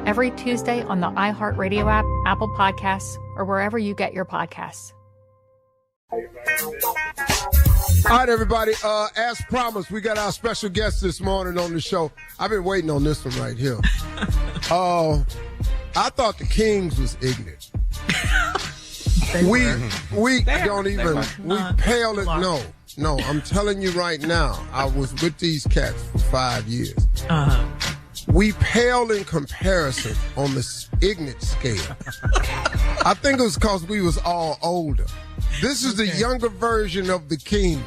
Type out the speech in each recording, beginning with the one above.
every Tuesday on the iHeartRadio app, Apple Podcasts, or wherever you get your podcasts. All right, everybody. As promised, we got our special guest this morning on the show. I've been waiting on this one right here. I thought the Kings was ignorant. We pale it. No, I'm telling you right now, I was with these cats for 5 years. We pale in comparison on the ignorant scale. I think it was because we was all older. This is the younger version of the Kings.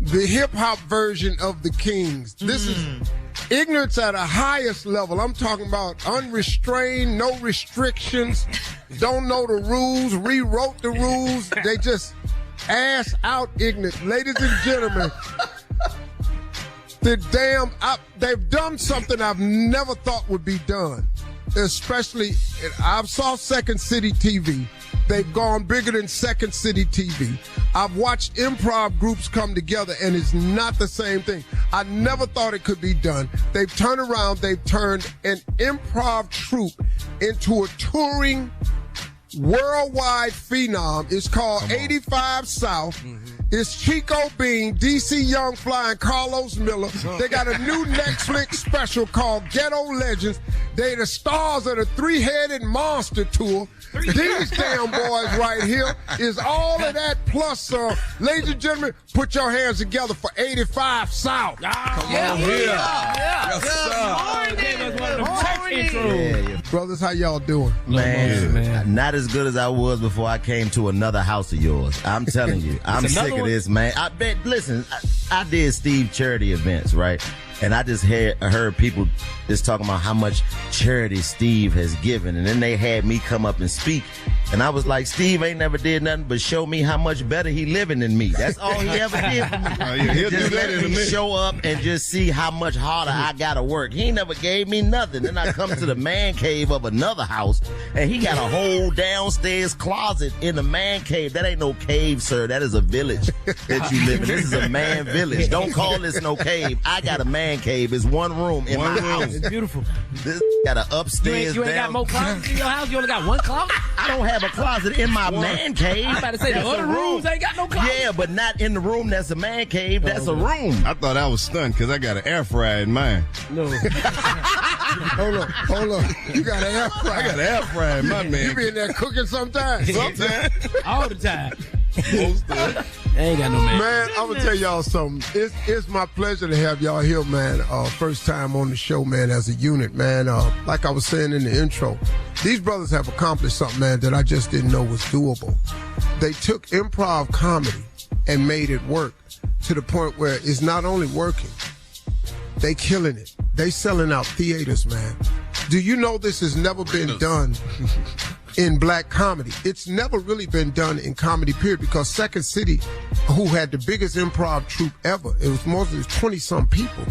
The hip-hop version of the Kings. This is ignorance at a highest level. I'm talking about unrestrained, no restrictions, don't know the rules, rewrote the rules. They just ass out ignorant. Ladies and gentlemen, they've done something I've never thought would be done. Especially, I saw Second City TV. They've gone bigger than Second City TV. I've watched improv groups come together, and it's not the same thing. I never thought it could be done. They've turned around. They've turned an improv troupe into a touring worldwide phenom. It's called 85 South. It's Chico Bean, DC Young Fly, and Carlos Miller. They got a new Netflix special called Ghetto Legends. They the stars of the Three-Headed Monster Tour. These damn boys right here is all of that plus, ladies and gentlemen, put your hands together for 85 South. Brothers, how y'all doing? Man, not as good as I was before I came to another house of yours. I'm telling you, I'm sick of this, man. I did Steve charity events, right? And I just heard people just talking about how much charity Steve has given. And then they had me come up and speak. And I was like, Steve ain't never did nothing but show me how much better he living than me. That's all he ever did for me. He'll just do that let me show up and just see how much harder I gotta work. He never gave me nothing. Then I come to the man cave of another house, and he got a whole downstairs closet in the man cave. That ain't no cave, sir. That is a village that you live in. This is a man village. Don't call this no cave. I got a man cave. It's one room in my house. It's beautiful. This got an upstairs. You ain't got more closets in your house? You only got one closet? I don't have a closet in my man cave. I'm about to say the other rooms ain't got no closet. Yeah, but not in the room that's a man cave. That's a room. I thought I was stunned because I got an air fryer in mine. No. Hold on. You got an air fryer. I got an air fryer in my man. You be in there cooking sometimes? Sometimes. All the time. Most of it. Ain't got no man. Man, I'm going to tell y'all something. It's my pleasure to have y'all here, man. First time on the show, man, as a unit, man. Like I was saying in the intro, these brothers have accomplished something, man, that I just didn't know was doable. They took improv comedy and made it work to the point where it's not only working, they killing it. They selling out theaters, man. Do you know this has never been done in black comedy? It's never really been done in comedy, period, because Second City, who had the biggest improv troupe ever, it was mostly 20-some people.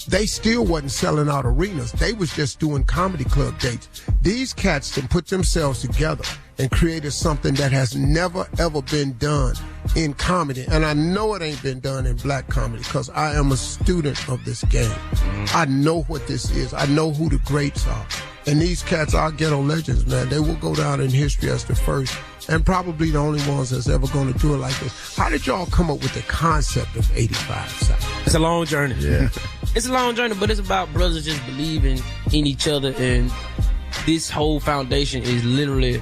They still wasn't selling out arenas. They was just doing comedy club dates. These cats can put themselves together and created something that has never, ever been done in comedy. And I know it ain't been done in black comedy because I am a student of this game. I know what this is. I know who the greats are. And these cats are ghetto legends, man. They will go down in history as the first and probably the only ones that's ever going to do it like this. How did y'all come up with the concept of 85 South? It's a long journey. Yeah. It's a long journey, but it's about brothers just believing in each other, and this whole foundation is literally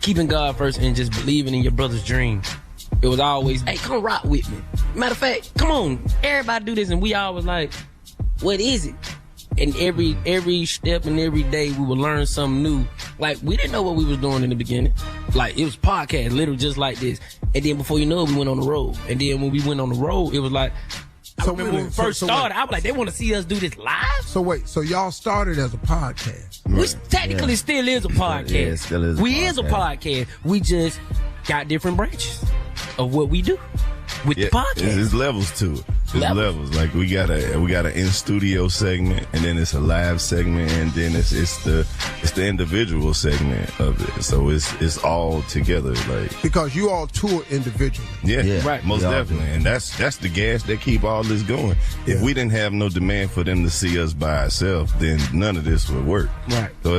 keeping God first and just believing in your brother's dream. It was always, hey, come rock with me. Matter of fact, come on, everybody do this, and we always like, what is it? And every step and every day we would learn something new. Like, we didn't know what we was doing in the beginning. Like, it was podcast, literally just like this. And then before you know it, we went on the road. And then when we went on the road, it was like, I remember when we first started, I was like, they want to see us do this live? So y'all started as a podcast. Which technically still is a podcast. Yeah, it still is a is a podcast. We just got different branches of what we do with the podcast. There's levels to it. levels. Like we got an in studio segment, and then it's a live segment, and then it's the individual segment of it. So it's all together, like because you all tour individually. Yeah, right. Most definitely, and that's the gas that keep all this going. If we didn't have no demand for them to see us by ourselves, then none of this would work. Right. So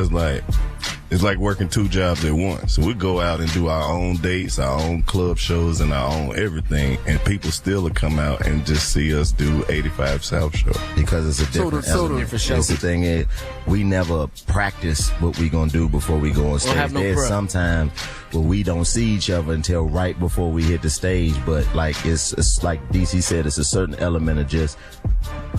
it's like working two jobs at once. So we go out and do our own dates, our own club shows, and our own everything, and people still will come out and just see us do 85 South Show. Because it's a different element. for sure. It's the thing is, we never practice what we gonna do before we go on stage. There's sometimes where we don't see each other until right before we hit the stage, but like it's like DC said, it's a certain element of just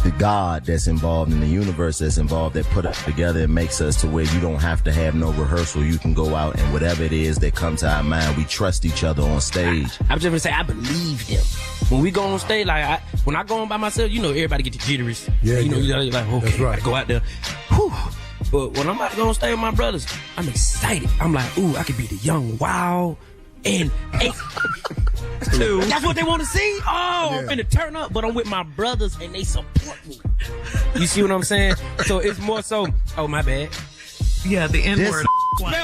the God that's involved in the universe that's involved that put us together and makes us to where you don't have to have no rehearsal. You can go out and whatever it is that comes to our mind, we trust each other on stage. I'm just gonna say I believe him. When we go on stage, like when I go on by myself, you know everybody get the jitteries. Yeah, you're like, okay, that's right. I go out there. Whew. But when I'm about to go on stage with my brothers, I'm excited. I'm like, ooh, I could be the young wild and that's what they want to see. I'm finna turn up, but I'm with my brothers and they support me. You see what I'm saying? So it's more so, oh my bad. Yeah, the N-word.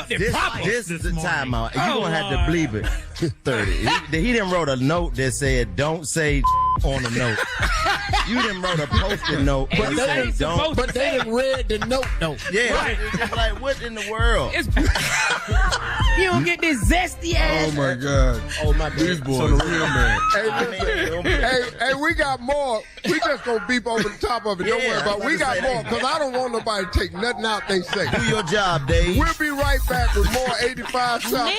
This is the time out. You're going to have to bleep it. 30. He didn't wrote a note that said, don't say on a note. You didn't wrote a post-it note. But they don't. But they didn't read the note, though. Yeah. Right. It's just like, what in the world? You don't get this zesty ass. Oh my God. Oh my God. These boys, real man. Hey, we got more. We just gonna beep over the top of it. Don't worry about it. We got more because I don't want nobody to take nothing out they say. Do your job, Dave. We'll be right back with more 85 South.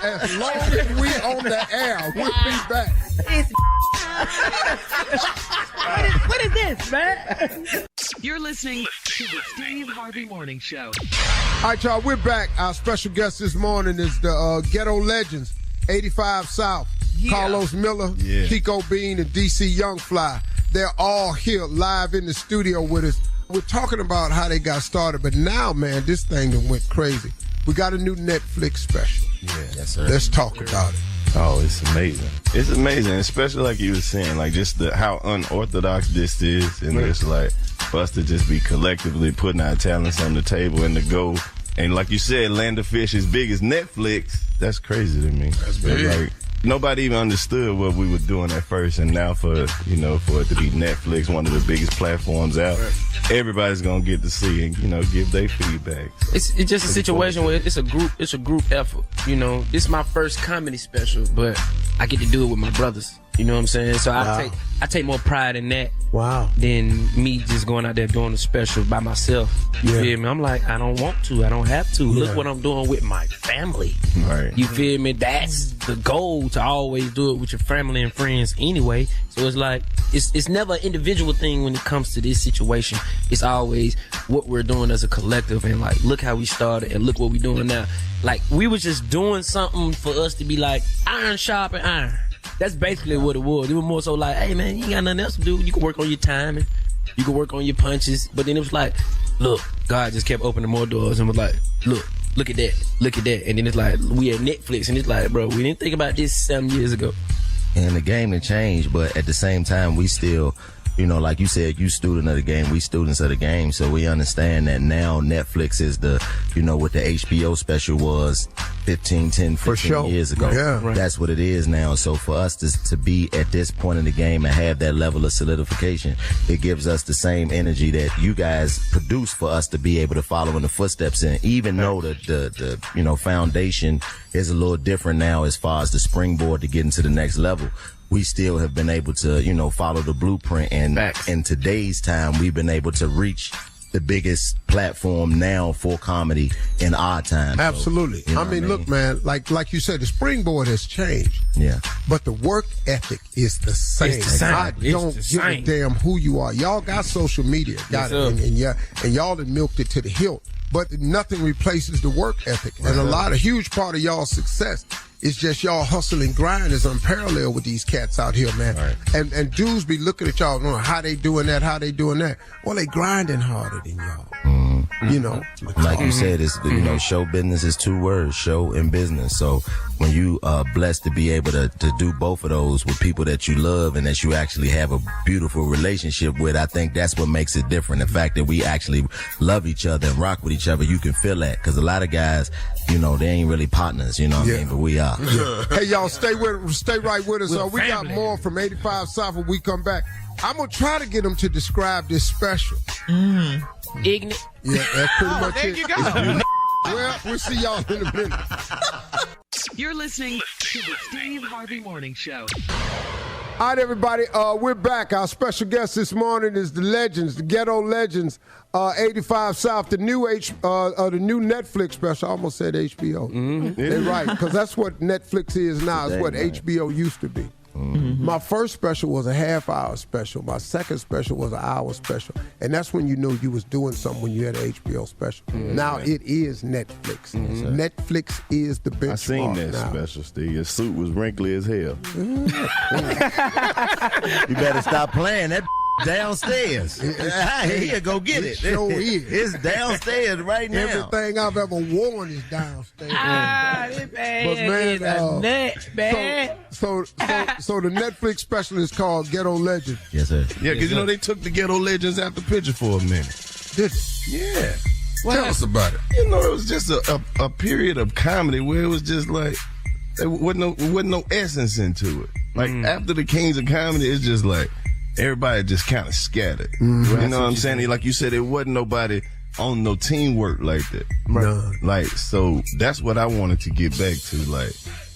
As long as we on the air, we'll be back. What is this, man? You're listening to the Steve Harvey Morning Show. All right, y'all, we're back. Our special guest this morning is the Ghetto Legends, 85 South. Yeah. Carlos Miller, Chico Bean, and DC Youngfly. They're all here live in the studio with us. We're talking about how they got started, but now, man, this thing done went crazy. We got a new Netflix special. Yeah, yes, sir. Let's talk about it. Oh, it's amazing. It's amazing, especially like you were saying, like just how unorthodox this is, and it's like for us to just be collectively putting our talents on the table and to go, and like you said, land of fish as big as Netflix. That's crazy to me. That's big. Like, nobody even understood what we were doing at first, and now for it to be Netflix, one of the biggest platforms out, everybody's gonna get to see and give their feedback. So it's just a situation where it's a group effort. This is my first comedy special, but I get to do it with my brothers. You know what I'm saying? So I take more pride in that. Wow. Than me just going out there doing a special by myself. You feel me? I'm like, I don't want to. I don't have to. Look what I'm doing with my family. Right. You feel me? That's the goal, to always do it with your family and friends anyway. So it's like, it's never an individual thing when it comes to this situation. It's always what we're doing as a collective, and like, look how we started and look what we're doing now. Like, we was just doing something for us to be like, iron sharpen iron. That's basically what it was. It was more so like, hey man, you ain't got nothing else to do. You can work on your timing. You can work on your punches. But then it was like, look, God just kept opening more doors and was like, look at that. Look at that. And then it's like, we at Netflix, and it's like, bro, we didn't think about this 7 years ago. And the game had changed, but at the same time, we still, like you said, you student of the game, we students of the game. So we understand that now Netflix is the, what the HBO special was 15 years ago. Yeah. Right. That's what it is now. So for us to be at this point in the game and have that level of solidification, it gives us the same energy that you guys produce for us to be able to follow in the footsteps. And even though the foundation is a little different now as far as the springboard to get into the next level, we still have been able to, follow the blueprint. And in today's time, we've been able to reach the biggest platform now for comedy in our time. Absolutely. So, I mean, look, man, like you said, the springboard has changed. Yeah. But the work ethic is the same. It's the same. I don't give a damn who you are. Y'all got social media. Got it. And y'all have milked it to the hilt. But nothing replaces the work ethic. And a huge part of y'all's success is just y'all hustle and grind is unparalleled with these cats out here, man. Right. And dudes be looking at y'all, how they doing that, how they doing that. Well, they grinding harder than y'all. You know, like you said, it's show business is 2 words, show and business. So when you are blessed to be able to do both of those with people that you love and that you actually have a beautiful relationship with, I think that's what makes it different. The fact that we actually love each other and rock with each other, you can feel that, because a lot of guys, they ain't really partners, you know what I mean? But we are. Hey, y'all, stay right with us. We got more from 85 South when we come back. I'm going to try to get them to describe this special. Ignorant. Yeah, that's pretty much there it. You go. Well, we'll see y'all in a minute. You're listening to the Steve Harvey Morning Show. All right, everybody, we're back. Our special guest this morning is the legends, the ghetto legends, 85 South, the new Netflix special. I almost said HBO. Mm-hmm. They're right, because that's what Netflix is now. It's what HBO used to be. Mm-hmm. My first special was a half-hour special. My second special was an hour special. And that's when you knew you was doing something, when you had an HBO special. Mm-hmm. Now it is Netflix. Mm-hmm. Netflix is the benchmark. I seen that special, Steve. Your suit was wrinkly as hell. You better stop playing that downstairs. Here, go get it. Sure is. It's downstairs right now. Everything I've ever worn is downstairs. This man is a nut, man. So the Netflix special is called Ghetto Legends. Yes, sir. Yeah, because they took the Ghetto Legends out the picture for a minute. Did they? Yeah. Tell us about it. It was just a period of comedy where it was just like there wasn't no essence into it. Like after the Kings of Comedy, it's just like everybody just kind of scattered. Mm-hmm. You know what I'm saying? Like you said, it wasn't nobody on no teamwork like that. No. Like, so that's what I wanted to get back to. Like,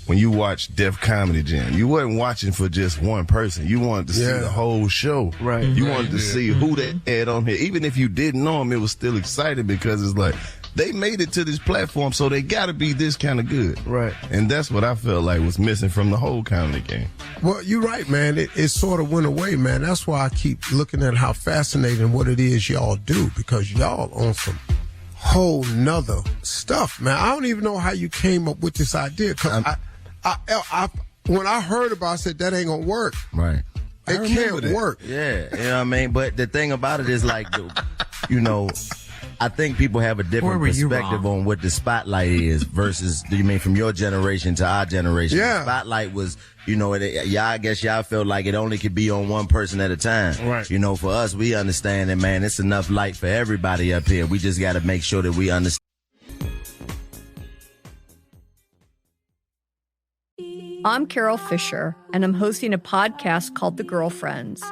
when you watch Def Comedy Jam, you wasn't watching for just one person. You wanted to see the whole show. Right. You wanted to see who they had on here. Even if you didn't know them, it was still exciting because it's like, they made it to this platform, so they got to be this kind of good. Right. And that's what I felt like was missing from the whole comedy game. Well, you're right, man. It sort of went away, man. That's why I keep looking at how fascinating what it is y'all do, because y'all on some whole nother stuff, man. I don't even know how you came up with this idea. Because when I heard about it, I said, that ain't going to work. Right. It can't work. Yeah, you know what I mean? But the thing about it is, like, I think people have a different perspective on what the spotlight is versus, do you mean from your generation to our generation? Yeah. The spotlight was, I guess y'all felt like it only could be on one person at a time. Right. For us, we understand that, man, it's enough light for everybody up here. We just got to make sure that we understand. I'm Carol Fisher, and I'm hosting a podcast called The Girlfriends.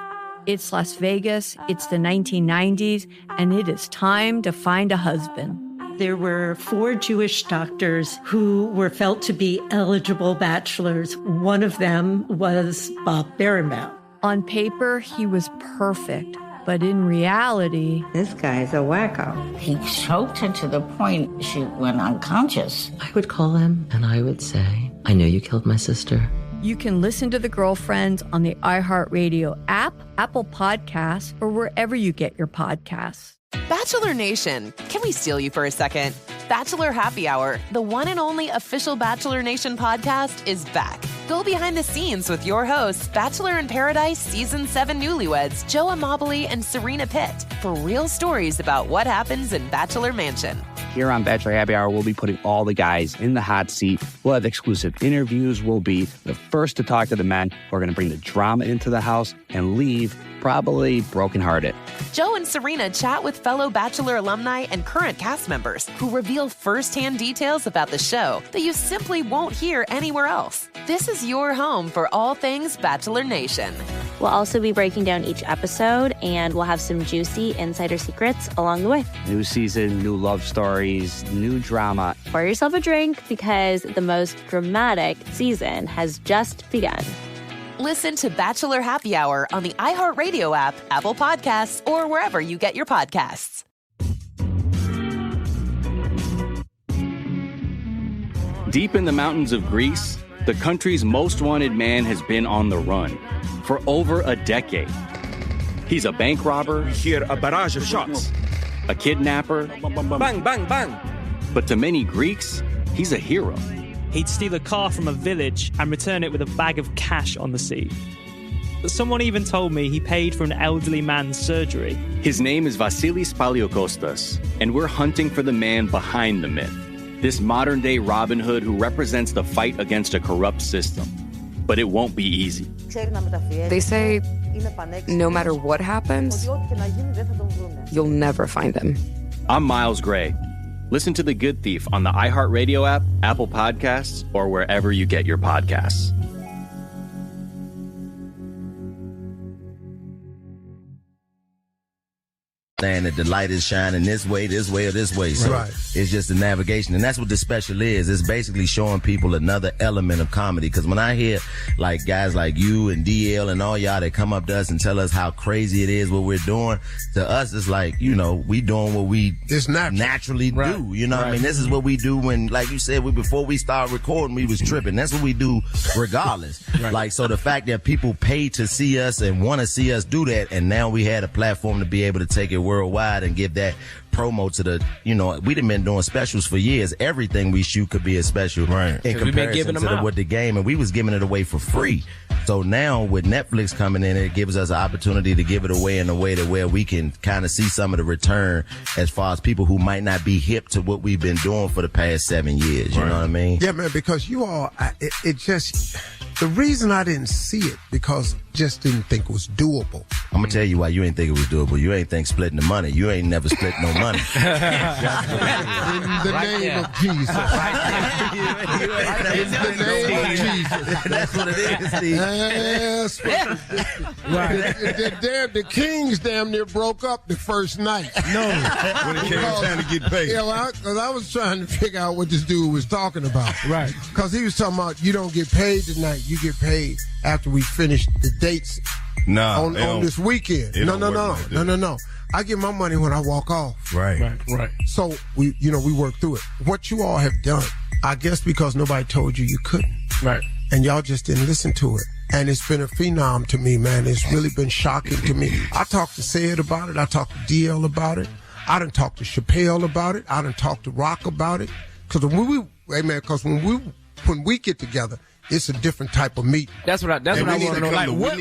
It's Las Vegas, it's the 1990s, and it is time to find a husband. There were 4 Jewish doctors who were felt to be eligible bachelors. One of them was Bob Berenbaum. On paper, he was perfect, but in reality, this guy's a wacko. He choked her to the point she went unconscious. I would call him and I would say, I know you killed my sister. You can listen to The Girlfriends on the iHeartRadio app, Apple Podcasts, or wherever you get your podcasts. Bachelor Nation, can we steal you for a second? Bachelor Happy Hour, the one and only official Bachelor Nation podcast, is back. Go behind the scenes with your hosts, Bachelor in Paradise Season 7 newlyweds Joe Amabile and Serena Pitt, for real stories about what happens in Bachelor Mansion. Here on Bachelor Happy Hour, we'll be putting all the guys in the hot seat. We'll have exclusive interviews. We'll be the first to talk to the men. We're going to bring the drama into the house and leave probably brokenhearted. Joe and Serena chat with fellow Bachelor alumni and current cast members who reveal firsthand details about the show that you simply won't hear anywhere else. This is your home for all things Bachelor Nation. We'll also be breaking down each episode, and we'll have some juicy insider secrets along the way. New season, new love stories, new drama. Pour yourself a drink, because the most dramatic season has just begun. Listen to Bachelor Happy Hour on the iHeartRadio app, Apple Podcasts, or wherever you get your podcasts. Deep in the mountains of Greece, the country's most wanted man has been on the run for over a decade. He's a bank robber. We hear a barrage of shots. A kidnapper. Bang, bang, bang. But to many Greeks, he's a hero. He'd steal a car from a village and return it with a bag of cash on the sea. Someone even told me he paid for an elderly man's surgery. His name is Vasilis Paliokostas, and we're hunting for the man behind the myth. This modern-day Robin Hood who represents the fight against a corrupt system. But it won't be easy. They say no matter what happens, you'll never find him. I'm Miles Gray. Listen to The Good Thief on the iHeartRadio app, Apple Podcasts, or wherever you get your podcasts. Saying that the light is shining this way, or this way. So right. It's just the navigation. And that's what the special is. It's basically showing people another element of comedy. Because when I hear like guys like you and DL and all y'all that come up to us and tell us how crazy it is what we're doing, to us it's like, you know, we doing what we naturally do. You know what I mean? This is what we do when, like you said, before we started recording, we was tripping. That's what we do regardless. Like, so the fact that people pay to see us and want to see us do that, and now we had a platform to be able to take it worldwide and give that promo to the, you know, we've been doing specials for years. Everything we shoot could be a special in comparison to with the game, and we was giving it away for free. So now with Netflix coming in, it gives us an opportunity to give it away in a way that where we can kind of see some of the return as far as people who might not be hip to what we've been doing for the past 7 years. You know what I mean? Yeah, man, because you all, it just, the reason I didn't see it, because just didn't think it was doable. I'm gonna tell you why you ain't think it was doable. You ain't think splitting the money. You ain't never split no money. In the name of Jesus. In the name of Jesus. That's what it is, Steve. Yes. The Kings damn near broke up the first night. No. When it came time to get paid. Yeah, because I was trying to figure out what this dude was talking about. Right. Because he was talking about you don't get paid tonight. You get paid after we finish the dates on this weekend. No. I get my money when I walk off. Right. So we work through it. What you all have done, I guess because nobody told you you couldn't. Right. And y'all just didn't listen to it. And it's been a phenom to me, man. It's really been shocking to me. I talked to Sid about it. I talked to DL about it. I done talked to Chappelle about it. I done talked to Rock about it. Because when we get together, it's a different type of meeting. That's what I want to know. Like, what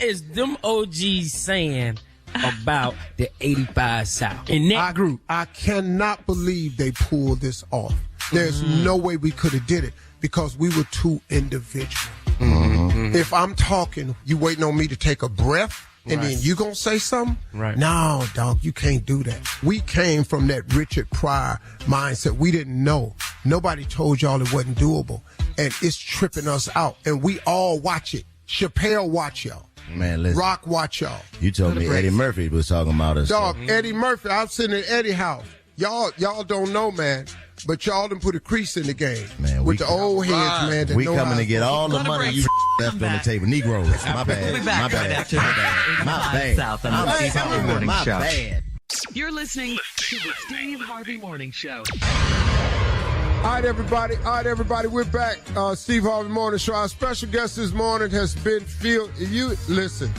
is them OGs saying about the 85 South in that group? I cannot believe they pulled this off. There's no way we could have did it because we were too individual. If I'm talking, you waiting on me to take a breath and then you gonna say something? Right. No, dog, you can't do that. We came from that Richard Pryor mindset. We didn't know. Nobody told y'all it wasn't doable. And it's tripping us out. And we all watch it. Chappelle watch y'all. Man, listen. Rock watch y'all. You told me Eddie Murphy was talking about us. Dog, Eddie Murphy, I was sitting at Eddie's house. Y'all don't know, man. But y'all done put a crease in the game. Man, with the old heads, man. We coming to get all the money you left on the table. Negroes. My bad. We'll be back right after the South on the Steve Harvey Morning Show. You're listening to the Steve Harvey Morning Show. All right, everybody. We're back. Steve Harvey Morning Show. Our special guest this morning has been Phil. You listen.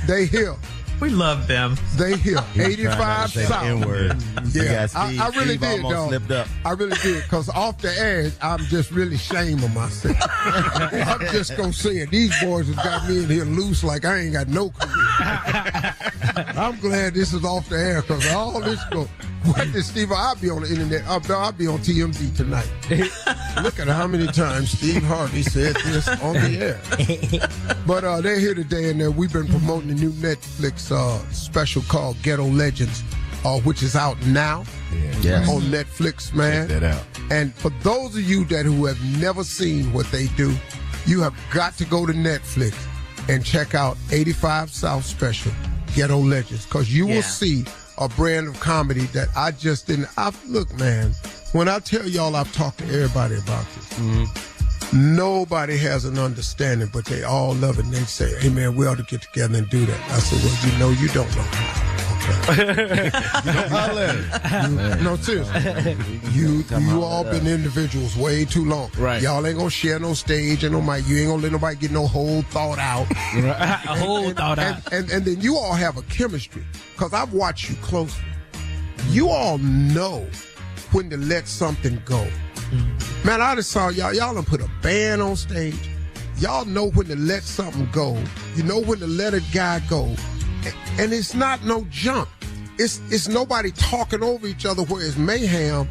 They here. We love them. They here. 85 South. N-word. Yeah, Steve, I really Steve did, dog. Slipped up. I really did, because off the air, I'm just really ashamed of myself. I'm just going to say it. These boys have got me in here loose like I ain't got no career. I'm glad this is off the air, because all this go. What did Steve? I'll be on the internet. I'll be on TMZ tonight. Look at how many times Steve Harvey said this on the air. But they're here today, and we've been promoting the new Netflix special called Ghetto Legends, which is out now on Netflix, man. Check that out. And for those of you who have never seen what they do, you have got to go to Netflix and check out 85 South special, Ghetto Legends, because you will see a brand of comedy that I just didn't. Look, man, when I tell y'all I've talked to everybody about this, nobody has an understanding, but they all love it. And they say, hey, man, we ought to get together and do that. I said, well, you don't know how. No, seriously. You all been individuals way too long. Right. Y'all ain't gonna share no stage and no mic. You ain't gonna let nobody get no whole thought out. A whole thought out. And then you all have a chemistry. Because I've watched you closely. You all know when to let something go. Man, I just saw y'all done put a band on stage. y'all know when to let something go. You know when to let a guy go. And it's not no jump. It's nobody talking over each other where it's mayhem.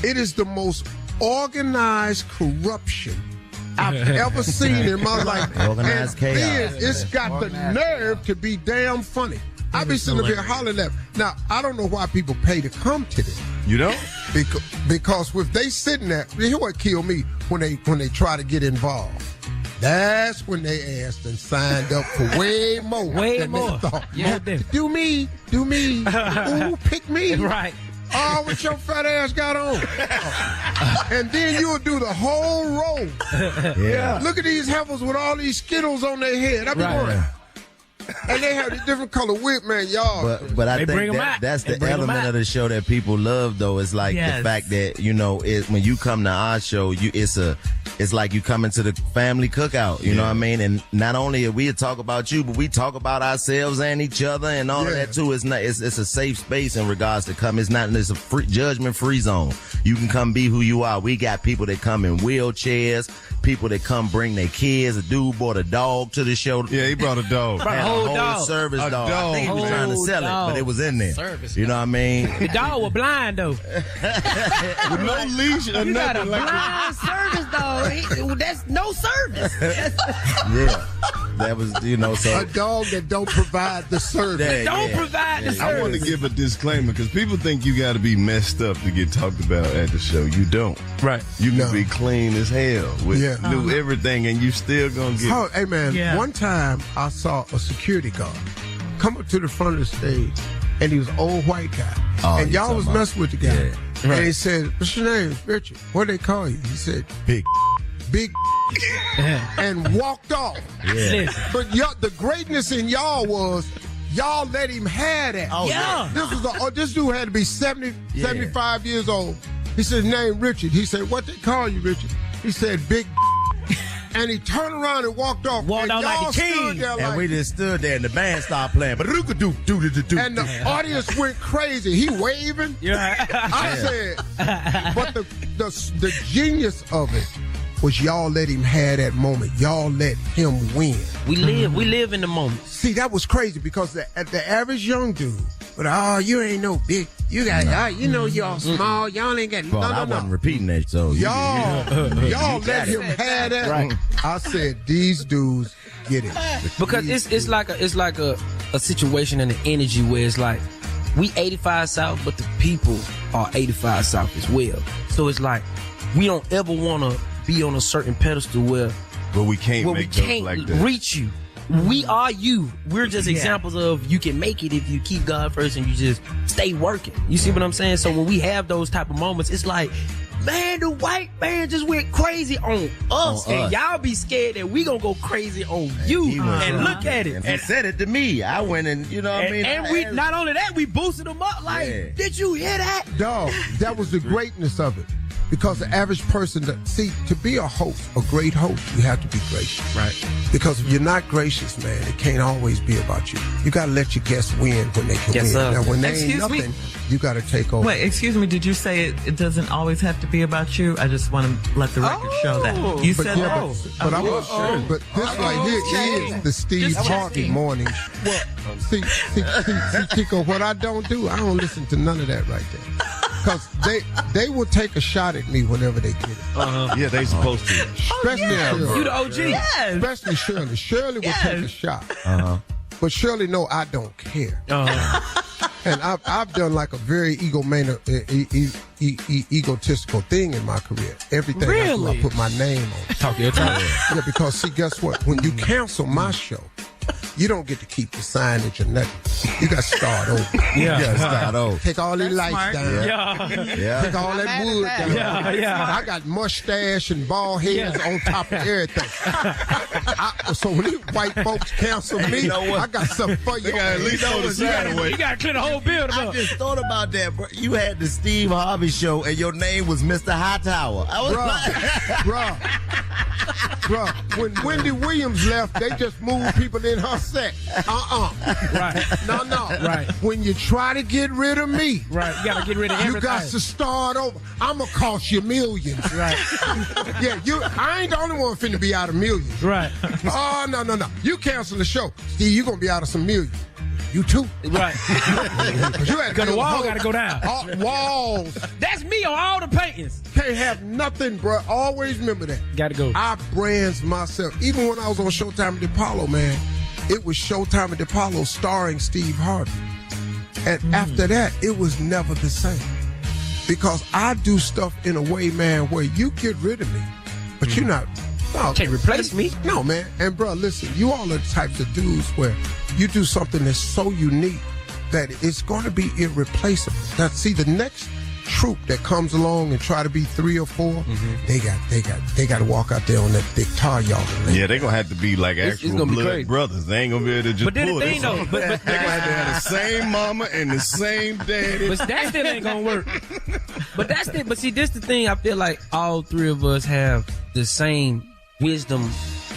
It is the most organized corruption I've ever seen in my life. Organized chaos. Then it's got the nerve to be damn funny. I be sitting up here hollering at them. Now, I don't know why people pay to come to this. You don't? Because if they sitting there, here's what killed me when they try to get involved. That's when they asked and signed up for way more than they thought. Yeah, do me. Ooh, pick me. Right. Oh, what your fat ass got on? And then you'll do the whole row. Yeah. Look at these heifers with all these Skittles on their head. I be going. And they have the different color whip, man, y'all. But I think that's the element of the show that people love, though. It's like the fact that, you know, when you come to our show, it's like you coming to the family cookout, you know what I mean? And not only we talk about you, but we talk about ourselves and each other and all of that too. It's a safe space in regards to come. It's a judgment-free zone. You can come be who you are. We got people that come in wheelchairs, people that come bring their kids. A dude brought a dog to the show. Yeah, he brought a dog. A whole service dog. I think he was trying to sell it, but it was in there. Service you know what I mean? The dog was blind though. With no leash or you got a nothing like blind service dog. That's no service. Yeah. That was, you know, so. A dog that don't provide the service. Provide the service. I want to give a disclaimer because people think you got to be messed up to get talked about at the show. You don't. Right. You can be clean as hell with do everything and you still going to get. Oh, hey, man, one time I saw a security guard come up to the front of the stage and he was an old white guy. And y'all was messing with the guy. Yeah. Right. And he said, what's your name? Richard. What do they call you? He said, Big. And walked off. Yeah. But the greatness in y'all was y'all let him have that. Oh, yeah. This dude had to be 75 years old. He said, name Richard. He said, what they call you, Richard? He said, Big. And he turned around and walked off. Walked out like a king. And we just stood there and the band started playing. And the audience went crazy. He waving. Yeah. I said, but the genius of it was y'all let him have that moment. Y'all let him win. We live in the moment. See, that was crazy because the average young dude, but you ain't no big. You got, you know, y'all small. Y'all ain't got. Well, I wasn't repeating that, so y'all let him have that. Right. I said these dudes get it because it's like a situation and an energy where it's like we 85 South, but the people are 85 South as well. So it's like we don't ever want to be on a certain pedestal where we can't like that. Reach you. We are you. We're just examples of you can make it if you keep God first and you just stay working. You see what I'm saying? So when we have those type of moments, it's like, man, the white man just went crazy on us. And y'all be scared that we gonna go crazy on you. And look at it. And he said it to me. I went and, you know what I mean? And we not only that, we boosted them up like, did you hear that? Dog, that was the greatness of it. Because the average person, to be a host, a great host, you have to be gracious. Right. Because if you're not gracious, man, it can't always be about you. You got to let your guests win when they can win. Sir. Now, when they ain't nothing, you got to take over. Wait, excuse me, did you say it doesn't always have to be about you? I just want to let the record show that. You said that. But I was sure. But this right here is the Steve Harvey morning. Well, see, Tico, what I don't listen to none of that right there. Because they will take a shot at me whenever they get it. Yeah, they supposed to. Especially Shirley. You the OG. Yes. Especially Shirley. Shirley will take a shot. But Shirley know I don't care. And I've done like a very egotistical thing in my career. Everything I do, I put my name on it. Talk your time. Yeah, because see, guess what? When you cancel my show, you don't get to keep the signage or nothing. You got to start over. You got to start over. Take all these lights smart. down. Yeah. Take all that wood down. Yeah. I got mustache and bald heads on top of everything. So when these white folks cancel me, I got something for you. They got at least on the side away. You got to clear the whole building up. I just thought about that, bro. You had the Steve Harvey show and your name was Mr. Hightower. I was Bro, when Wendy Williams left, they just moved people in her set. Right. No. Right. When you try to get rid of me, right, you gotta get rid of everything. You got to start over. I'm gonna cost you millions. Right. Yeah, I ain't the only one finna be out of millions. Right. Oh, no. You cancel the show. Steve, you gonna be out of some millions. You too. Right. Because the wall got to go down. Walls. That's me on all the paintings. Can't have nothing, bro. Always remember that. Got to go. I brands myself. Even when I was on Showtime at DePaulo, man, it was Showtime at DePaulo starring Steve Harvey. And after that, it was never the same. Because I do stuff in a way, man, where you get rid of me, but you're not. No, can't replace me. No, man. And, bro, listen, you all are the types of dudes where you do something that's so unique that it's going to be irreplaceable. Now, see, the next troop that comes along and try to be 3 or 4, they got to walk out there on that thick tar, y'all. Yeah, they're going to have to be like actual blood brothers. They ain't going to be able to just but pull the this. Thing, though, but they're going to have the same mama and the same daddy. But that still ain't going to work. But see, this the thing. I feel like all 3 of us have the same wisdom,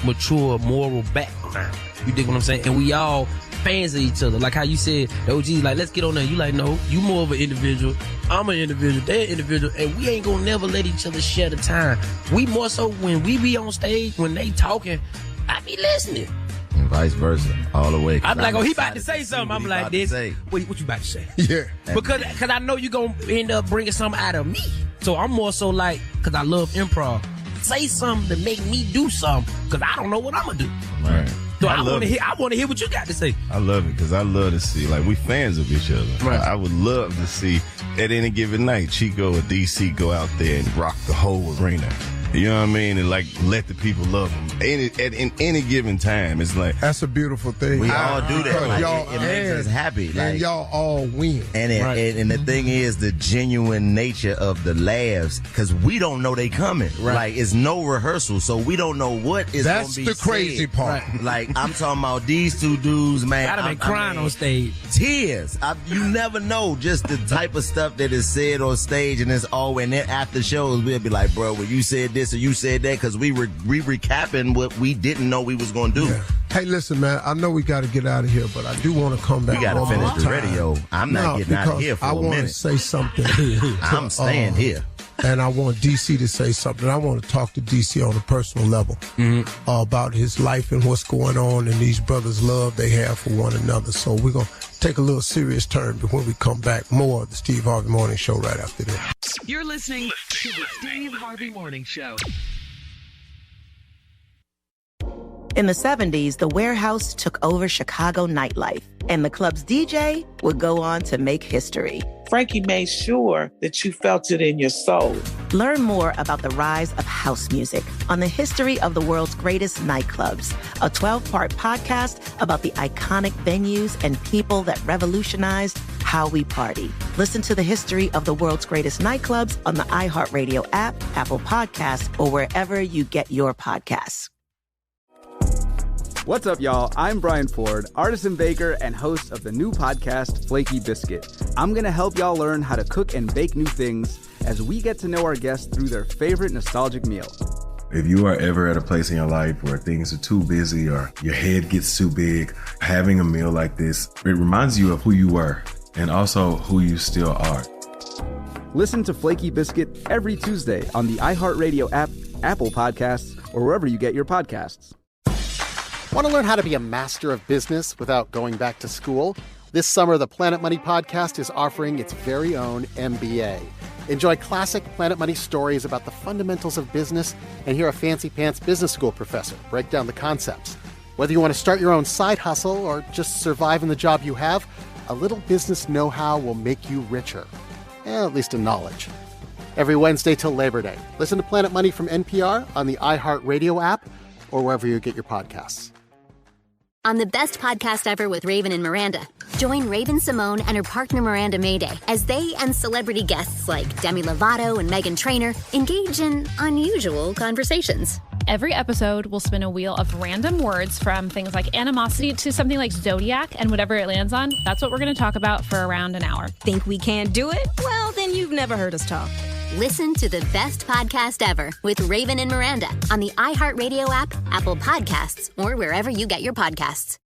mature, moral background. You dig what I'm saying? And we all fans of each other. Like how you said, the OG's like, let's get on there. You like, no, you more of an individual. I'm an individual. They're an individual. And we ain't gonna never let each other share the time. We more so when we be on stage, when they talking, I be listening. And vice versa, all the way. I'm like, he about to say something. I'm like, this. What you about to say? Yeah. Because I know you're gonna end up bringing something out of me. So I'm more so like, because I love improv. Say something to make me do something, because I don't know what I'm gonna do. Right. So I want to hear what you got to say. I love it because I love to see, like, we fans of each other. Right. I would love to see at any given night Chico or DC go out there and rock the whole arena. You know what I mean? And like let the people love them. In any given time, it's like that's a beautiful thing. We all do that. Like, y'all, it makes us happy. And like, y'all all win. And and the thing is the genuine nature of the laughs, because we don't know they coming. Right. Like it's no rehearsal, so we don't know what is going to be That's the crazy said. part. Right. Like I'm talking about these 2 dudes, man. I'd have been crying on stage. Tears. You never know just the type of stuff that is said on stage, and it's all. And then after shows, we'll be like, bro, when you said this or you said that. Because we recapping what we didn't know we was going to do. Yeah. Hey, listen, man, I know we got to get out of here, but I do want to come back. We got to finish the radio. I'm not getting out of here for a minute. I want to say something. I'm staying here. And I want DC to say something. I want to talk to DC on a personal level about his life and what's going on and these brothers' love they have for one another. So we're going to take a little serious turn, but when we come back, more of the Steve Harvey Morning Show right after this. You're listening to the Steve Harvey Morning Show. In the 70s, the Warehouse took over Chicago nightlife, and the club's DJ would go on to make history. Frankie made sure that you felt it in your soul. Learn more about the rise of house music on the history of the world's greatest nightclubs, a 12-part podcast about the iconic venues and people that revolutionized how we party. Listen to the history of the world's greatest nightclubs on the iHeartRadio app, Apple Podcasts, or wherever you get your podcasts. What's up, y'all? I'm Brian Ford, artisan baker and host of the new podcast, Flaky Biscuit. I'm going to help y'all learn how to cook and bake new things as we get to know our guests through their favorite nostalgic meal. If you are ever at a place in your life where things are too busy or your head gets too big, having a meal like this, it reminds you of who you were and also who you still are. Listen to Flaky Biscuit every Tuesday on the iHeartRadio app, Apple Podcasts, or wherever you get your podcasts. Want to learn how to be a master of business without going back to school? This summer, the Planet Money podcast is offering its very own MBA. Enjoy classic Planet Money stories about the fundamentals of business and hear a fancy-pants business school professor break down the concepts. Whether you want to start your own side hustle or just survive in the job you have, a little business know-how will make you richer, at least in knowledge. Every Wednesday till Labor Day, listen to Planet Money from NPR on the iHeartRadio app or wherever you get your podcasts. On the best podcast ever with Raven and Miranda, join Raven Simone and her partner Miranda Mayday as they and celebrity guests like Demi Lovato and Meghan Trainor engage in unusual conversations. Every episode will spin a wheel of random words from things like animosity to something like zodiac, and whatever it lands on, that's what we're going to talk about for around an hour. Think we can't do it? Well, then you've never heard us talk. Listen to the best podcast ever with Raven and Miranda on the iHeartRadio app, Apple Podcasts, or wherever you get your podcasts.